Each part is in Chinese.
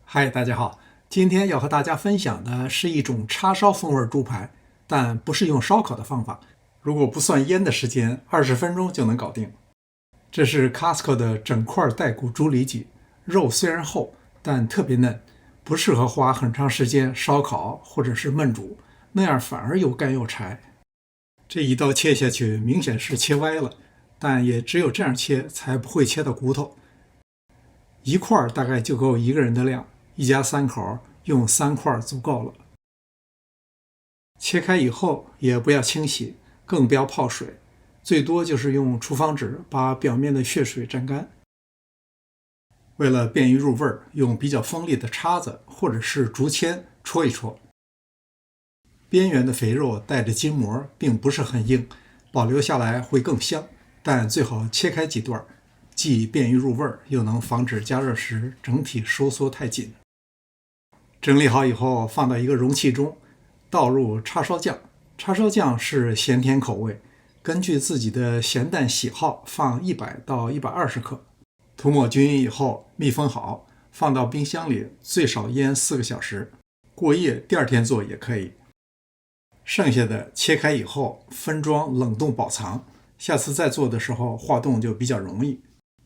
嗨，大家好，今天要和大家分享的是一种叉烧风味猪排，但不是用烧烤的方法。如果不算腌的时间，20分钟就能搞定。这是 Costco 的整块带骨猪里脊，肉虽然厚，但特别嫩，不适合花很长时间烧烤或者是焖煮，那样反而又干又柴。这一刀切下去，明显是切歪了，但也只有这样切才不会切到骨头。一块大概就够一个人的量，一家3口用3块足够了。切开以后也不要清洗，更不要泡水，最多就是用厨房纸把表面的血水沾干。为了便于入味儿，用比较锋利的叉子或者是竹签戳一戳。边缘的肥肉带着筋膜，并不是很硬，保留下来会更香，但最好切开几段，既便于入味儿，又能防止加热时整体收缩太紧。整理好以后，放到一个容器中，倒入叉烧酱。叉烧酱是咸甜口味，根据自己的咸淡喜好放100到120克。涂抹均匀以后，密封好，放到冰箱里最少腌4个小时。过夜第2天做也可以。剩下的切开以后分装冷冻保藏，下次再做的时候化冻就比较容易。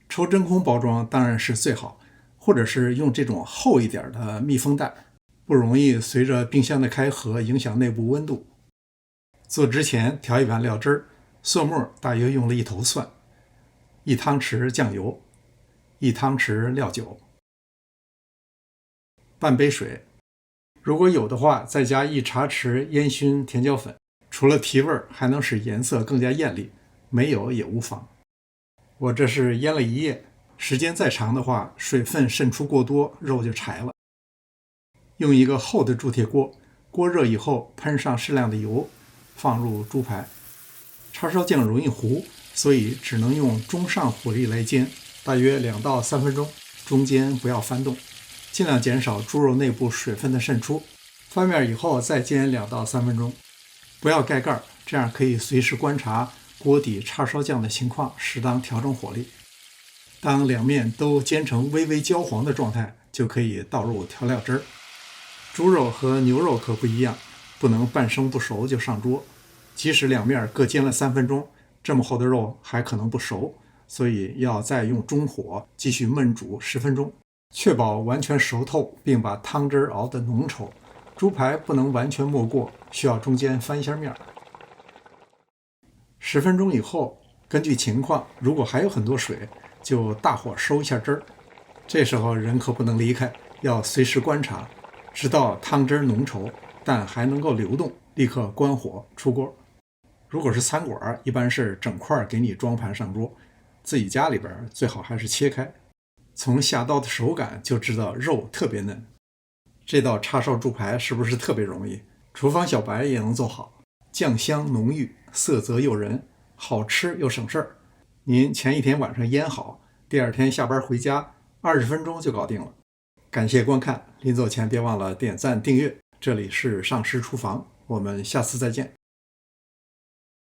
抽真空包装当然是最好，或者是用这种厚一点的密封袋，不容易随着冰箱的开合影响内部温度。做之前调一碗料汁儿，蒜末大约用了1头蒜，1汤匙酱油，1汤匙料酒，半杯水。如果有的话，再加1茶匙烟熏甜椒粉，除了提味还能使颜色更加艳丽，没有也无妨。我这是腌了1夜，时间再长的话，水分渗出过多，肉就柴了。用一个厚的铸铁锅，锅热以后喷上适量的油，放入猪排。叉烧酱容易糊，所以只能用中上火力来煎，大约2到3分钟，中间不要翻动，尽量减少猪肉内部水分的渗出。翻面以后再煎2到3分钟，不要盖盖，这样可以随时观察锅底叉烧酱的情况，适当调整火力。当两面都煎成微微焦黄的状态，就可以倒入调料汁儿。猪肉和牛肉可不一样，不能半生不熟就上桌。即使两面各煎了3分钟，这么厚的肉还可能不熟，所以要再用中火继续焖煮10分钟，确保完全熟透，并把汤汁熬得浓稠。猪排不能完全没过，需要中间翻一下面。10分钟以后，根据情况，如果还有很多水，就大火收一下汁儿。这时候人可不能离开，要随时观察，直到汤汁浓稠但还能够流动，立刻关火出锅。如果是餐馆，一般是整块给你装盘上桌，自己家里边最好还是切开。从下刀的手感就知道肉特别嫩。这道叉烧猪排是不是特别容易？厨房小白也能做好，酱香浓郁，色泽诱人，好吃又省事儿。您前一天晚上腌好，第2天下班回家20分钟就搞定了。感谢观看，临走前别忘了点赞订阅。这里是上师厨房，我们下次再见。